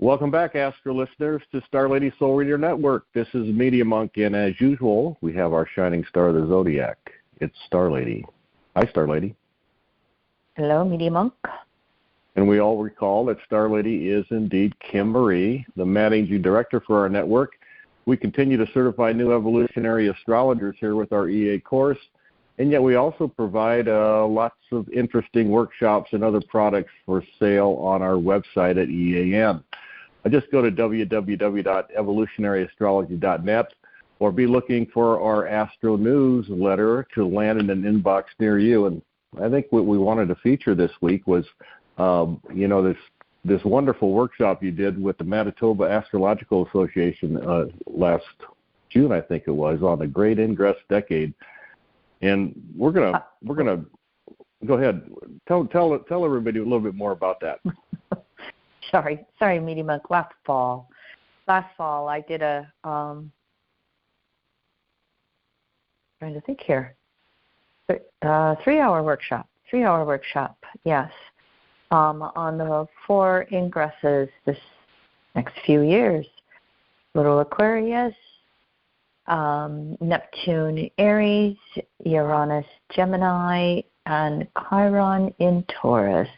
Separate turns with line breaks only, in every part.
Welcome back, Astro listeners, to Star Lady Soul Reader Network. This is Media Monk, and as usual, we have our shining star of the zodiac. It's Star Lady. Hi, Star Lady.
Hello, Media Monk.
And we all recall that Star Lady is indeed Kim Marie, the managing director for our network. We continue to certify new evolutionary astrologers here with our EA course, and yet we also provide lots of interesting workshops and other products for sale on our website at EAN. Just go to www.evolutionaryastrology.net or be looking for our Astro newsletter to land in an inbox near you. And I think what we wanted to feature this week was, this wonderful workshop you did with the Manitoba Astrological Association last June, I think it was, on the Great Ingress Decade. And we're gonna go ahead. Tell everybody a little bit more about that.
Sorry, Media Monk. Last fall, I did a trying to think here. 3-hour workshop. Yes, on the 4 ingresses this next few years. Little Aquarius, Neptune Aries, Uranus Gemini, and Chiron in Taurus.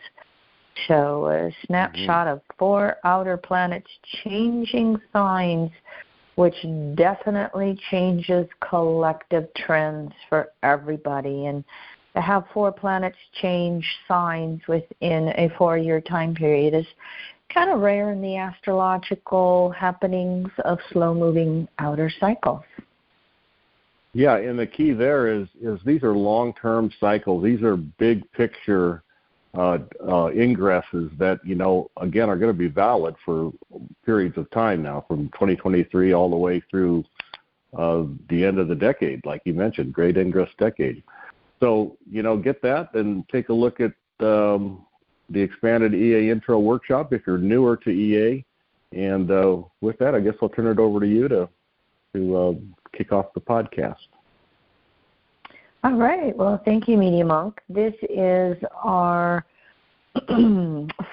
So a snapshot of 4 outer planets changing signs, which definitely changes collective trends for everybody. And to have 4 planets change signs within a 4-year time period is kind of rare in the astrological happenings of slow-moving outer cycles.
Yeah, and the key there is these are long-term cycles. These are big picture ingresses that, again, are going to be valid for periods of time now, from 2023 all the way through the end of the decade, like you mentioned, Great Ingress Decade. So, get that and take a look at the expanded EA Intro Workshop if you're newer to EA. And with that, I guess I'll turn it over to you to kick off the podcast.
All right. Well, thank you, Media Monk. This is our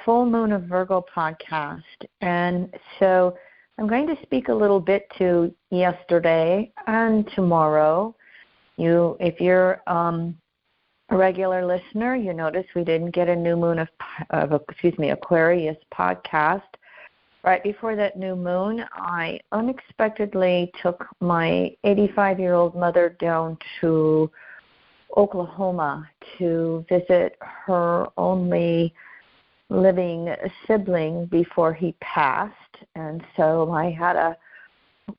full Moon of Virgo podcast. And so I'm going to speak a little bit to yesterday and tomorrow. If you're a regular listener, you notice we didn't get a new moon Aquarius podcast. Right before that new moon, I unexpectedly took my 85-year-old mother down to Oklahoma to visit her only living sibling before he passed. And so I had a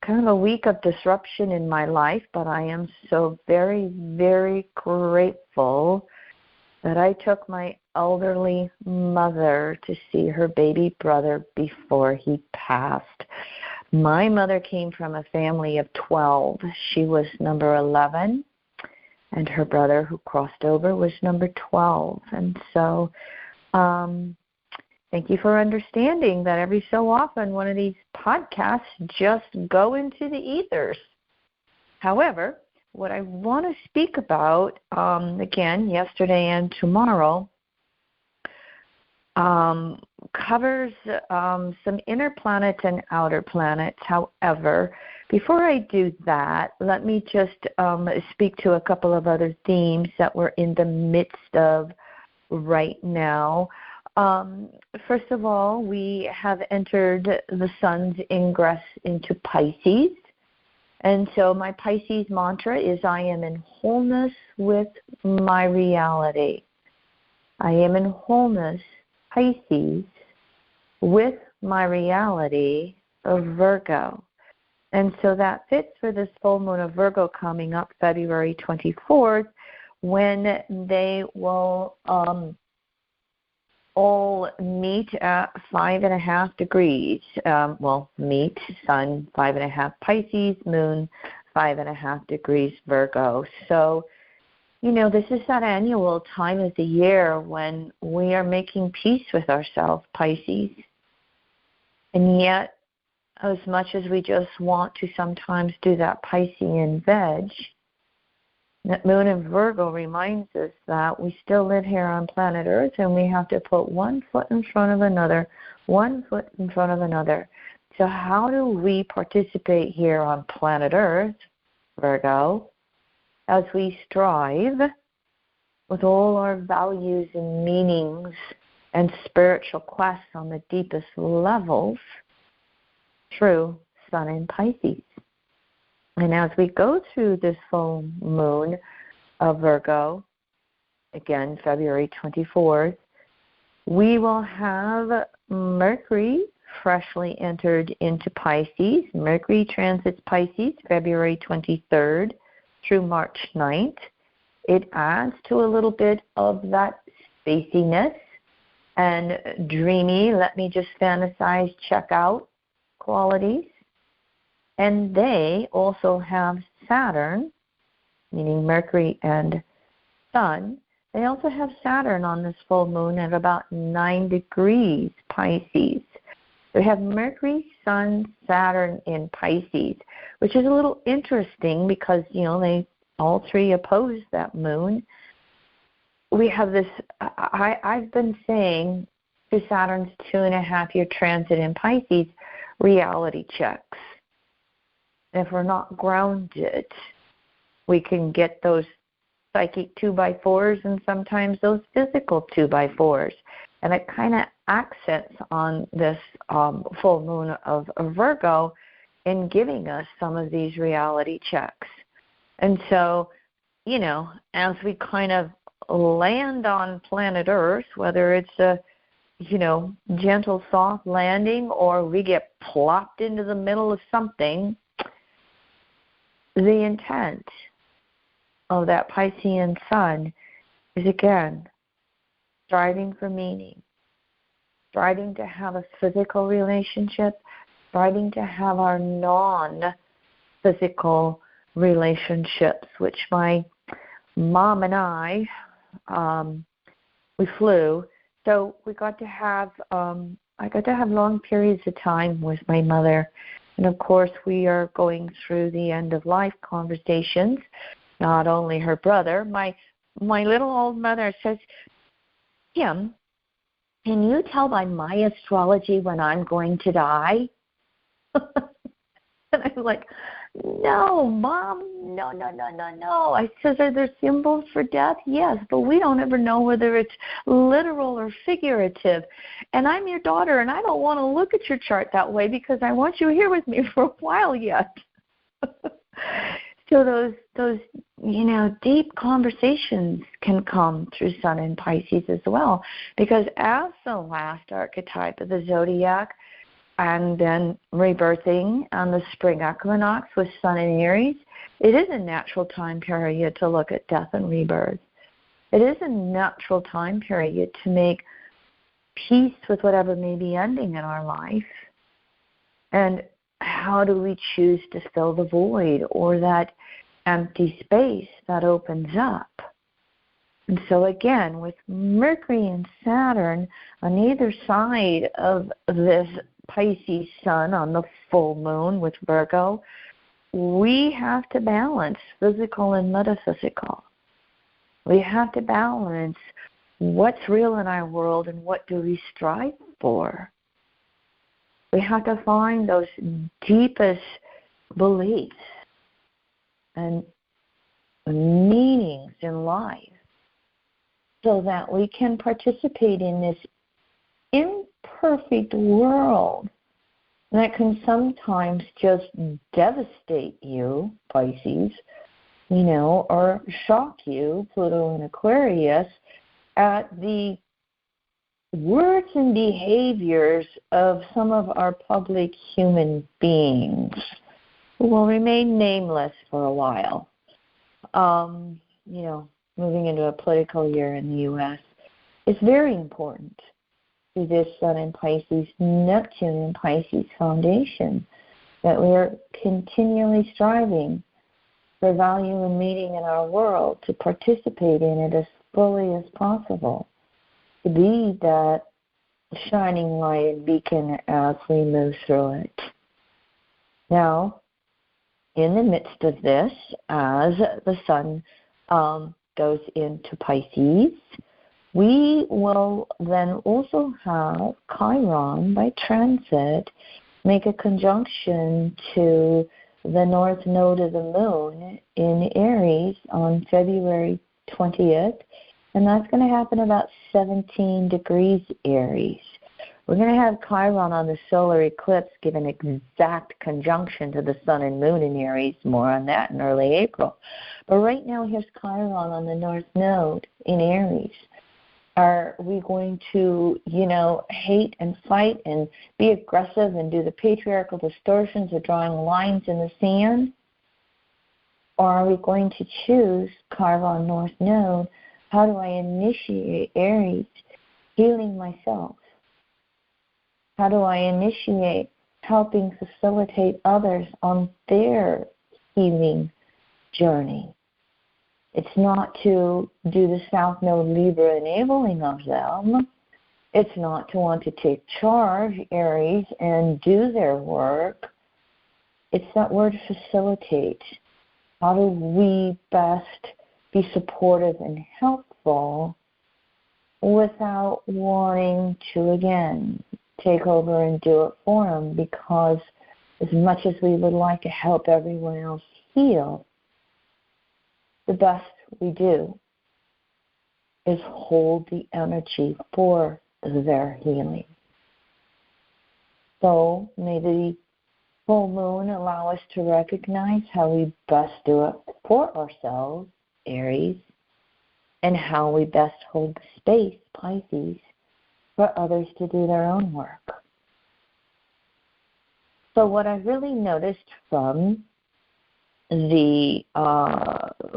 kind of a week of disruption in my life, but I am so very, very grateful that I took my elderly mother to see her baby brother before he passed. My mother came from a family of 12. She was number 11, and her brother who crossed over was number 12. And so thank you for understanding that every so often one of these podcasts just go into the ethers. However, what I want to speak about, again, yesterday and tomorrow, covers some inner planets and outer planets. However, before I do that, let me just speak to a couple of other themes that we're in the midst of right now. First of all, we have entered the sun's ingress into Pisces. And so my Pisces mantra is, I am in wholeness with my reality. I am in wholeness, Pisces, with my reality of Virgo. And so that fits for this full moon of Virgo coming up February 24th, when they will all meet at 5.5 degrees. Meet, sun 5.5 Pisces, moon 5.5 degrees Virgo. So, this is that annual time of the year when we are making peace with ourselves, Pisces. And yet, as much as we just want to sometimes do that Piscean veg, That Moon of Virgo reminds us that we still live here on planet Earth, and we have to put one foot in front of another, one foot in front of another. So how do we participate here on planet Earth, Virgo, as we strive with all our values and meanings and spiritual quests on the deepest levels through Sun in Pisces? And as we go through this full moon of Virgo, again, February 24th, we will have Mercury freshly entered into Pisces. Mercury transits Pisces February 23rd through March 9th. It adds to a little bit of that spaciness and dreamy, let me just fantasize, check out qualities. And they also have Saturn, meaning Mercury and Sun. They also have Saturn on this full moon at about 9 degrees Pisces. We have Mercury, Sun, Saturn in Pisces, which is a little interesting because, they all three oppose that moon. We have this, I've been saying through Saturn's 2.5-year transit in Pisces, reality checks. If we're not grounded, we can get those psychic 2x4s and sometimes those physical 2x4s. And it kind of accents on this full moon of Virgo in giving us some of these reality checks. And so, as we kind of land on planet Earth, whether it's a, gentle, soft landing or we get plopped into the middle of something, the intent of that Piscean sun is, again, striving for meaning, striving to have a physical relationship, striving to have our non-physical relationships, which my mom and I, we flew. So we got to have, I got to have long periods of time with my mother. And of course, we are going through the end-of-life conversations. Not only her brother, my little old mother says, Kim, can you tell by my astrology when I'm going to die? And I'm like, no, Mom, no. I says, are there symbols for death? Yes, but we don't ever know whether it's literal or figurative. And I'm your daughter, and I don't want to look at your chart that way because I want you here with me for a while yet. So those deep conversations can come through Sun in Pisces as well, because as the last archetype of the zodiac, and then rebirthing on the spring equinox with Sun in Aries, it is a natural time period to look at death and rebirth. It is a natural time period to make peace with whatever may be ending in our life. And how do we choose to fill the void or that empty space that opens up? And so again, with Mercury and Saturn on either side of this Pisces sun on the full moon with Virgo, we have to balance physical and metaphysical. We have to balance what's real in our world and what do we strive for. We have to find those deepest beliefs and meanings in life so that we can participate in this imperfect world that can sometimes just devastate you, Pisces, or shock you, Pluto and Aquarius, at the words and behaviors of some of our public human beings who will remain nameless for a while. Moving into a political year in the U.S. It's very important to this Sun in Pisces, Neptune in Pisces foundation that we are continually striving for value and meaning in our world, to participate in it as fully as possible, to be that shining light and beacon as we move through it. Now, in the midst of this, as the Sun goes into Pisces. We will then also have Chiron by transit make a conjunction to the north node of the moon in Aries on February 20th, and that's going to happen about 17 degrees Aries. We're going to have Chiron on the solar eclipse give an exact conjunction to the sun and moon in Aries. More on that in early April. But right now, here's Chiron on the north node in Aries. Are we going to, hate and fight and be aggressive and do the patriarchal distortions of drawing lines in the sand? Or are we going to choose Chiron north node? How do I initiate Aries? Healing myself. How do I initiate helping facilitate others on their healing journey? It's not to do the South Node Libra enabling of them. It's not to want to take charge, Aries, and do their work. It's that word facilitate. How do we best be supportive and helpful without wanting to, again, take over and do it for them? Because as much as we would like to help everyone else heal, the best we do is hold the energy for their healing. So may the full moon allow us to recognize how we best do it for ourselves, Aries, and how we best hold the space, Pisces, for others to do their own work. So what I really noticed from the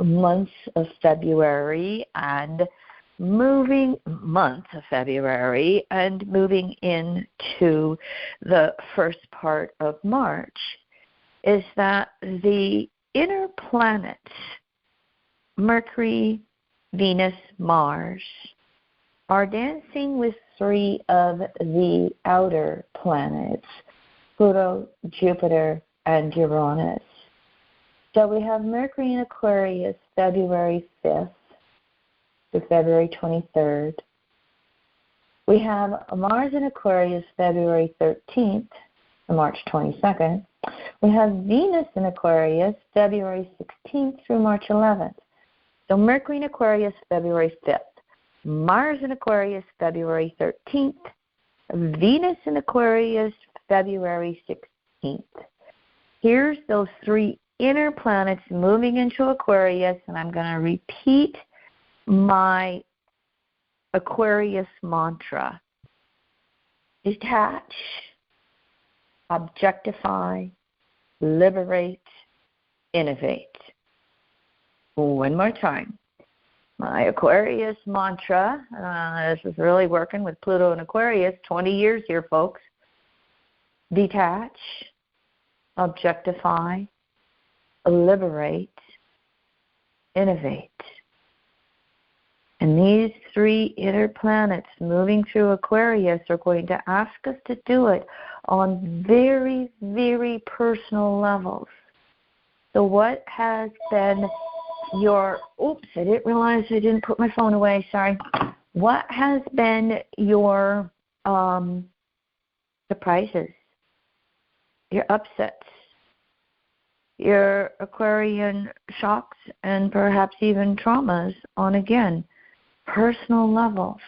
months of February and moving into the first part of March is that the inner planets, Mercury, Venus, Mars, are dancing with three of the outer planets, Pluto, Jupiter, and Uranus. So we have Mercury in Aquarius February 5th to February 23rd. We have Mars in Aquarius February 13th to March 22nd. We have Venus in Aquarius February 16th through March 11th. So Mercury in Aquarius February 5th. Mars in Aquarius February 13th. Venus in Aquarius February 16th. Here's those three inner planets moving into Aquarius, and I'm going to repeat my Aquarius mantra. Detach, objectify, liberate, innovate. One more time. My Aquarius mantra, this is really working with Pluto and Aquarius, 20 years here, folks. Detach, objectify, liberate, innovate. And these three inner planets moving through Aquarius are going to ask us to do it on very, very personal levels. So what has been your, I didn't realize I didn't put my phone away, sorry. What has been your surprises, your upsets, your Aquarian shocks, and perhaps even traumas on, again, personal levels?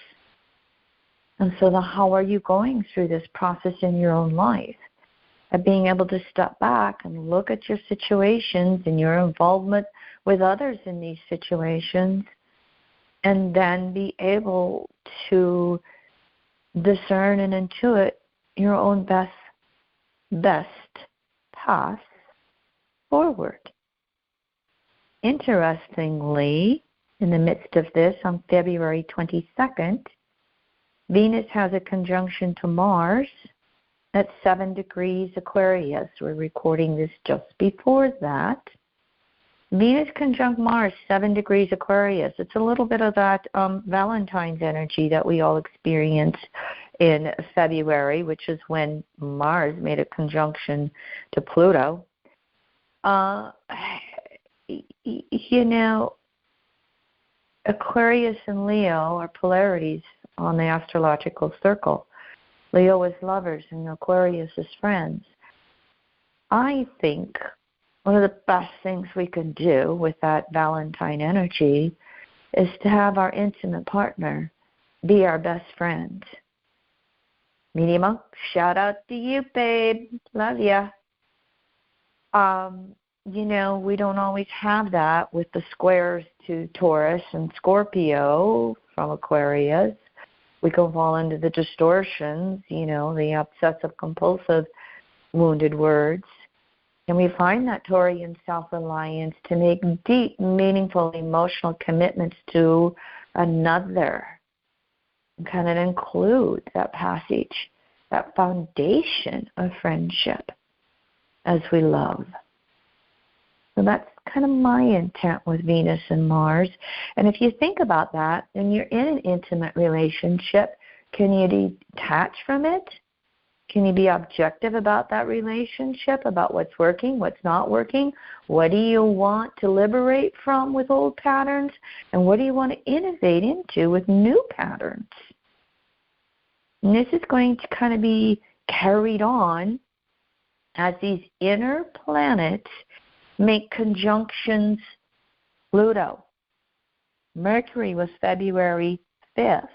And so how are you going through this process in your own life? Of being able to step back and look at your situations and your involvement with others in these situations, and then be able to discern and intuit your own best path forward. Interestingly, in the midst of this, on February 22nd, Venus has a conjunction to Mars at 7 degrees Aquarius. We're recording this just before that. Venus conjunct Mars, 7 degrees Aquarius. It's a little bit of that Valentine's energy that we all experience in February, which is when Mars made a conjunction to Pluto. Aquarius and Leo are polarities on the astrological circle. Leo is lovers and Aquarius is friends. I think one of the best things we can do with that Valentine energy is to have our intimate partner be our best friend. Media Monk, shout out to you, babe. Love ya. We don't always have that with the squares to Taurus and Scorpio from Aquarius. We can fall into the distortions, the obsessive-compulsive wounded words. And we find that Taurian self-reliance to make deep, meaningful emotional commitments to another. And kind of include that passage, that foundation of friendship as we love. So that's kind of my intent with Venus and Mars. And if you think about that, and you're in an intimate relationship, can you detach from it? Can you be objective about that relationship, about what's working, what's not working? What do you want to liberate from with old patterns? And what do you want to innovate into with new patterns? And this is going to kind of be carried on as these inner planets make conjunctions. Pluto. Mercury was February 5th.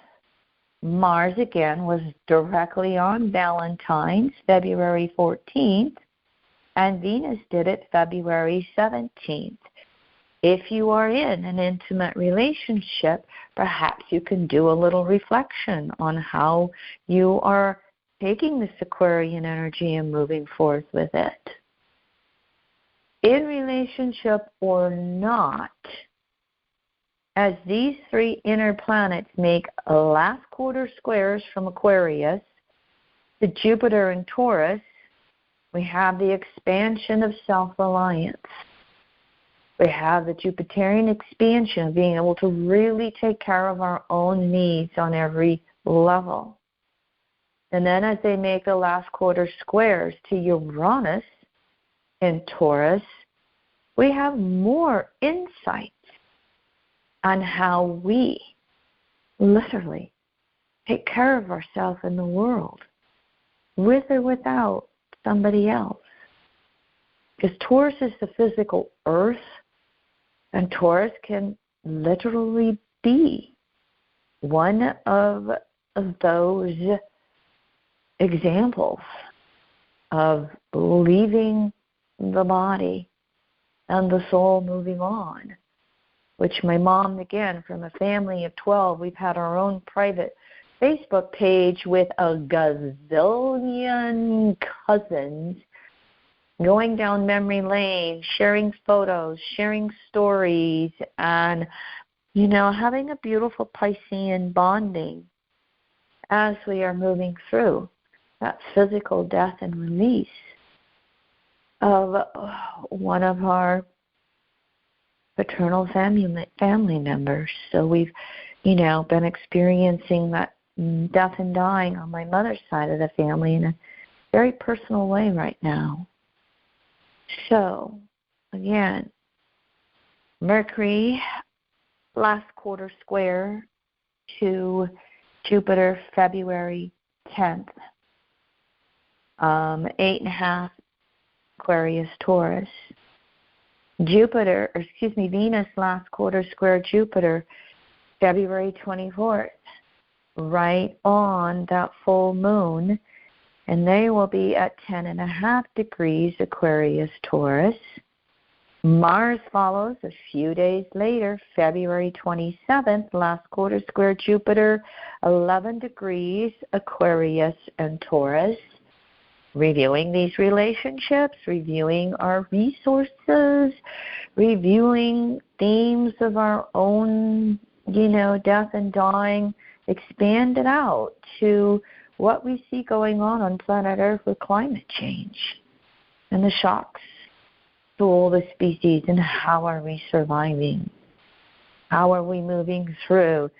Mars, again, was directly on Valentine's, February 14th, and Venus did it February 17th. If you are in an intimate relationship, perhaps you can do a little reflection on how you are taking this Aquarian energy and moving forth with it. In relationship or not, as these three inner planets make last quarter squares from Aquarius to Jupiter and Taurus, we have the expansion of self-reliance. We have the Jupiterian expansion of being able to really take care of our own needs on every level. And then as they make the last quarter squares to Uranus and Taurus, we have more insights on how we literally take care of ourselves in the world, with or without somebody else. Because Taurus is the physical earth, and Taurus can literally be one of those examples of leaving the body and the soul moving on, which my mom, again, from a family of 12, we've had our own private Facebook page with a gazillion cousins going down memory lane, sharing photos, sharing stories, and, having a beautiful Piscean bonding as we are moving through that physical death and release of one of our paternal family members. So we've, been experiencing that death and dying on my mother's side of the family in a very personal way right now. So, again, Mercury, last quarter square to Jupiter, February 10th. 8.5 Aquarius, Taurus. Venus, last quarter square Jupiter, February 24th, right on that full moon. And they will be at 10.5 degrees Aquarius, Taurus. Mars follows a few days later, February 27th, last quarter square Jupiter, 11 degrees Aquarius and Taurus. Reviewing these relationships, reviewing our resources, reviewing themes of our own, death and dying, expand it out to what we see going on planet Earth with climate change and the shocks to all the species, and how are we surviving? How are we moving through,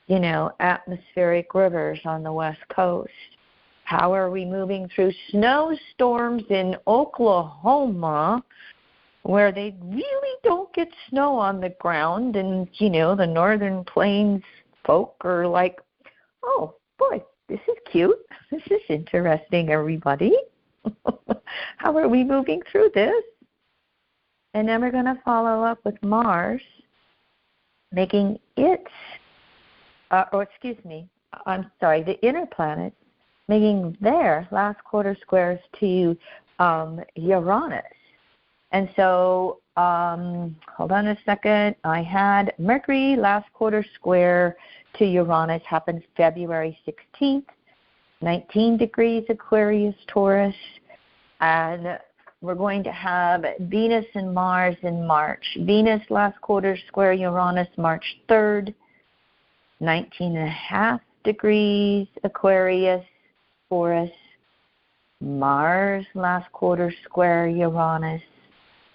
atmospheric rivers on the West Coast? How are we moving through snowstorms in Oklahoma where they really don't get snow on the ground, and, the northern plains folk are like, oh, boy, this is cute. This is interesting, everybody. How are we moving through this? And then we're going to follow up with Mars, making the inner planets, making their last quarter squares to Uranus. And so, hold on a second. I had Mercury last quarter square to Uranus happen February 16th, 19 degrees Aquarius Taurus. And we're going to have Venus and Mars in March. Venus last quarter square Uranus March 3rd, 19.5 degrees Aquarius Taurus. Mars last quarter square Uranus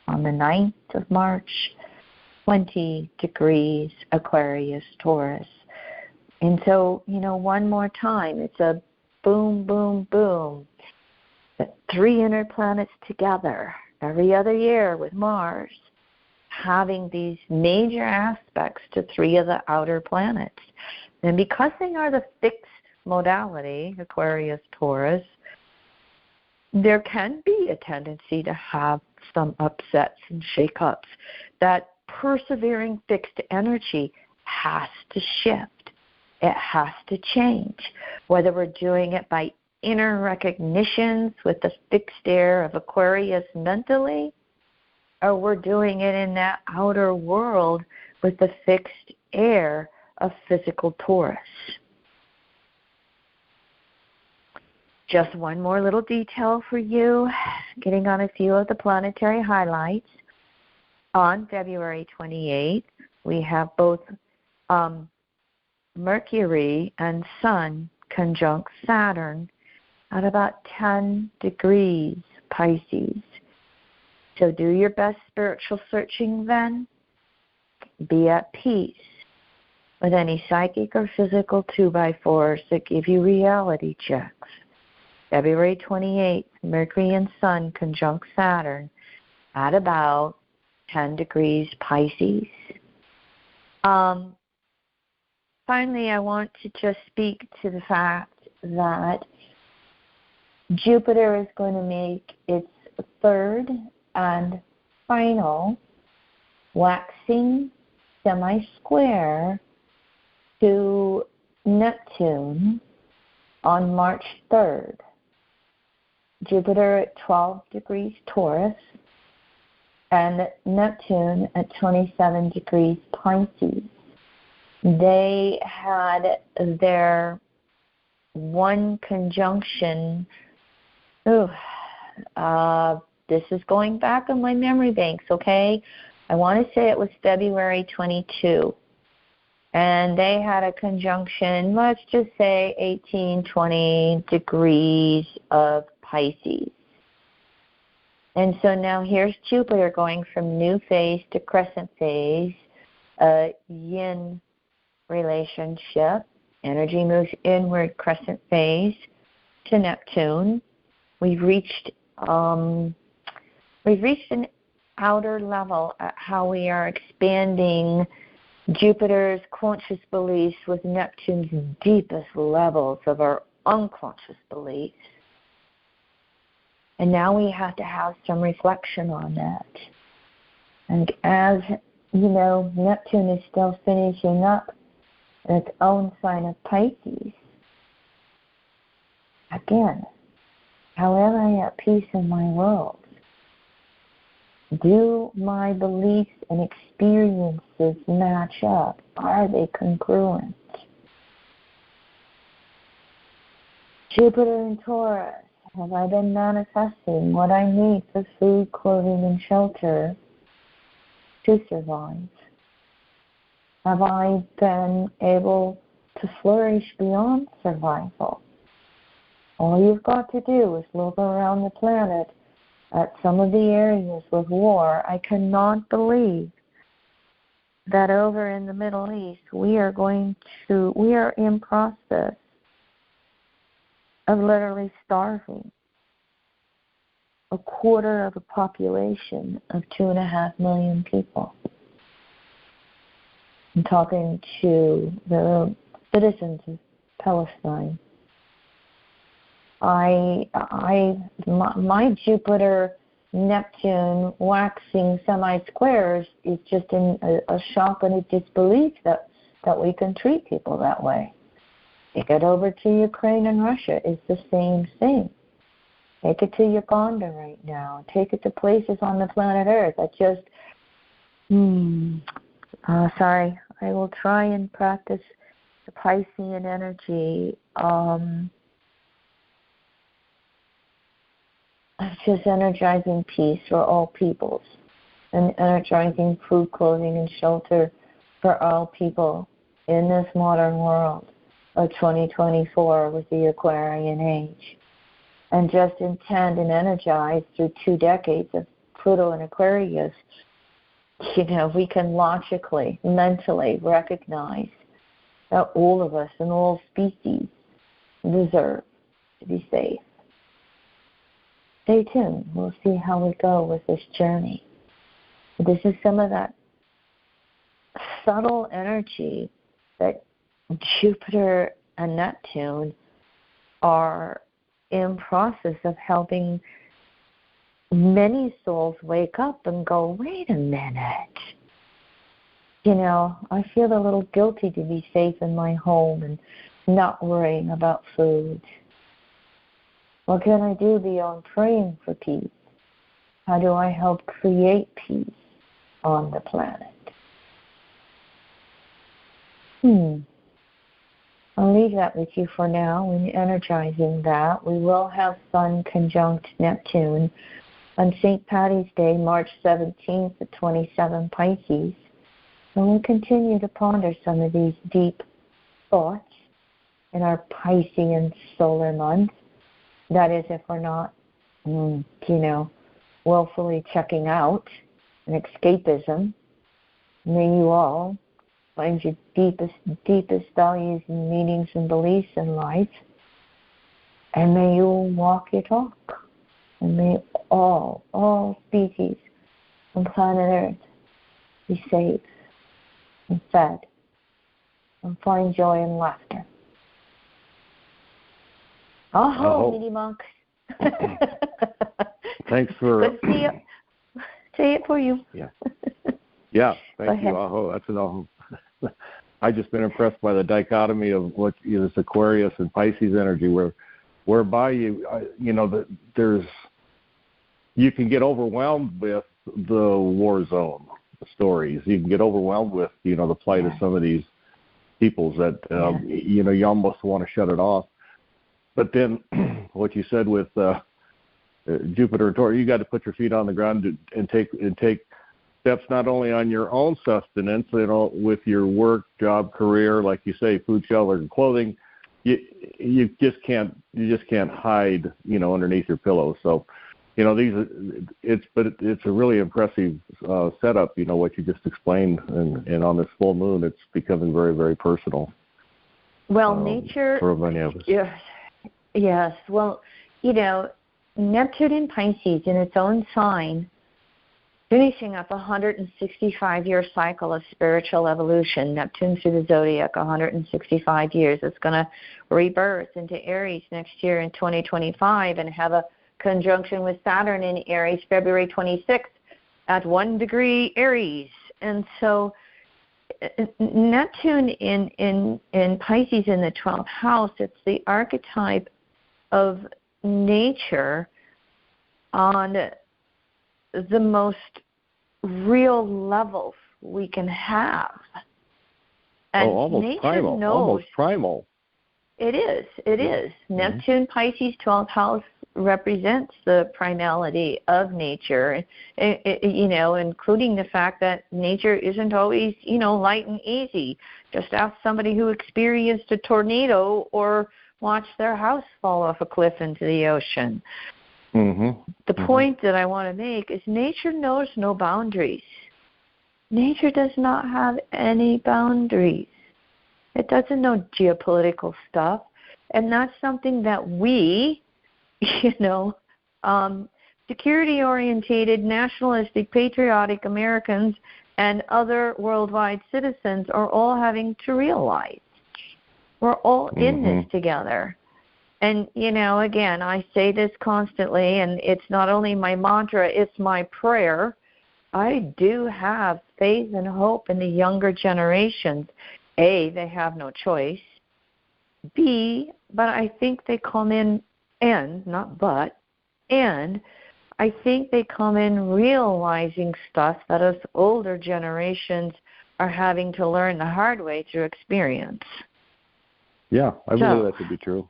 on the 9th of March, 20 degrees Aquarius Taurus. And so, one more time, it's a boom, boom, boom. The 3 inner planets together every other year with Mars, having these major aspects to 3 of the outer planets. And because they are the fixed modality, Aquarius Taurus, there can be a tendency to have some upsets and shake-ups. That persevering fixed energy has to shift. It has to change. Whether we're doing it by inner recognitions with the fixed air of Aquarius mentally, or we're doing it in that outer world with the fixed air of physical Taurus. Just one more little detail for you, getting on a few of the planetary highlights. On February 28th, we have both Mercury and Sun conjunct Saturn at about 10 degrees Pisces. So do your best spiritual searching then. Be at peace with any psychic or physical 2x4s that give you reality checks. February 28th, Mercury and Sun conjunct Saturn at about 10 degrees Pisces. Finally, I want to just speak to the fact that Jupiter is going to make its 3rd and final waxing semi-square to Neptune on March 3rd. Jupiter at 12 degrees Taurus and Neptune at 27 degrees Pisces. They had their one conjunction. This is going back on my memory banks, okay? I want to say it was February 22. And they had a conjunction, let's just say 18, 20 degrees of Pisces. And so now here's Jupiter going from new phase to crescent phase, a yin relationship. Energy moves inward, crescent phase to Neptune. We've reached an outer level at how we are expanding Jupiter's conscious beliefs with Neptune's deepest levels of our unconscious beliefs. And now we have to have some reflection on that. And as you know, Neptune is still finishing up its own sign of Pisces. Again, how am I at peace in my world? Do my beliefs and experiences match up? Are they congruent? Jupiter and Taurus, have I been manifesting what I need for food, clothing, and shelter to survive? Have I been able to flourish beyond survival? All you've got to do is look around the planet at some of the areas with war. I cannot believe that over in the Middle East we are in process of literally starving. a quarter of a population of 2.5 million people. I'm talking to the citizens of Palestine. My Jupiter Neptune waxing semi-squares is just in a shock and a disbelief that we can treat people that way. Take it over to Ukraine and Russia, it's the same thing. Take it to Uganda right now. Take it to places on the planet Earth that just, sorry, I will try and practice the Piscean energy. Just energizing peace for all peoples and energizing food, clothing, and shelter for all people in this modern world of 2024 with the Aquarian age. And just intend and energize through 2 decades of Pluto and Aquarius, we can logically, mentally recognize that all of us and all species deserve to be safe. Stay tuned. We'll see how we go with this journey. This is some of that subtle energy that Jupiter and Neptune are in process of helping many souls wake up and go, wait a minute. I feel a little guilty to be safe in my home and not worrying about food. What can I do beyond praying for peace? How do I help create peace on the planet? I'll leave that with you for now in energizing that. We will have Sun conjunct Neptune on St. Patty's Day, March 17th at 27 Pisces. And we'll continue to ponder some of these deep thoughts in our Piscean solar month. That is, if we're not, willfully checking out an escapism. May you all find your deepest values and meanings and beliefs in life. And may you walk your talk. And may all species on planet Earth be safe and fed and find joy and laughter. Mini Monk.
Thanks for...
Good to see you. Say it for you.
Yeah. Thank you. Aho. That's an aho. I've just been impressed by the dichotomy of what is Aquarius and Pisces energy, whereby you can get overwhelmed with the war zone stories. You can get overwhelmed with the plight of some of these peoples that you almost want to shut it off. But then, what you said with Jupiter and Taurus, you got to put your feet on the ground and take steps not only on your own sustenance, with your work, job, career, like you say, food, shelter, and clothing. You just can't hide underneath your pillow. So it's a really impressive setup. What you just explained, and on this full moon, it's becoming very, very personal.
Well, nature
for many of us.
Yes. Well, Neptune in Pisces in its own sign, finishing up a 165-year cycle of spiritual evolution. Neptune through the zodiac, 165 years. It's going to rebirth into Aries next year in 2025 and have a conjunction with Saturn in Aries February 26th at 1 degree Aries. And so Neptune in Pisces in the 12th house, it's the archetype of nature on the most real levels we can have. And
almost
nature
primal.
knows,
almost primal.
It is. Mm-hmm. Neptune, Pisces, 12th house represents the primality of nature, including the fact that nature isn't always, light and easy. Just ask somebody who experienced a tornado or watched their house fall off a cliff into the ocean.
Mm-hmm.
The point that I want to make is nature knows no boundaries. Nature does not have any boundaries. It doesn't know geopolitical stuff. And that's something that we, security-orientated, nationalistic, patriotic Americans and other worldwide citizens are all having to realize. We're all in this together. And, you know, again, I say this constantly, and it's not only my mantra, it's my prayer. I do have faith and hope in the younger generations. A, they have no choice. B, but I think they come in, and, not but, and I think they come in realizing stuff that us older generations are having to learn the hard way through experience.
Yeah, I believe that to be true.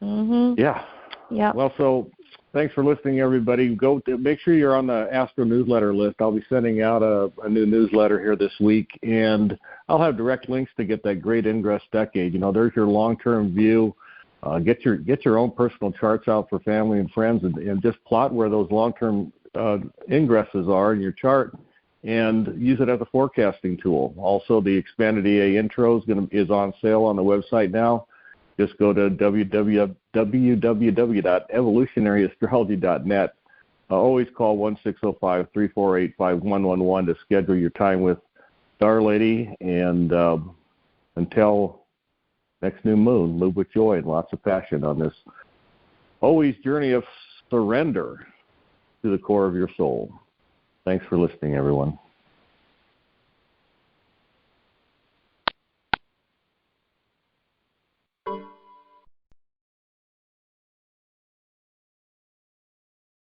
Yeah.
Yeah.
Well, so thanks for listening, everybody. Make sure you're on the Astro newsletter list. I'll be sending out a new newsletter here this week, and I'll have direct links to get that great ingress decade. You know, there's your long-term view. Get your own personal charts out for family and friends, and just plot where those long-term ingresses are in your chart, and use it as a forecasting tool. Also, the expanded EA intro is on sale on the website now. Just go to www.evolutionaryastrology.net. Always call 1-605-348-5111 to schedule your time with Star Lady. And until next new moon, move with joy and lots of passion on this always journey of surrender to the core of your soul. Thanks for listening, everyone.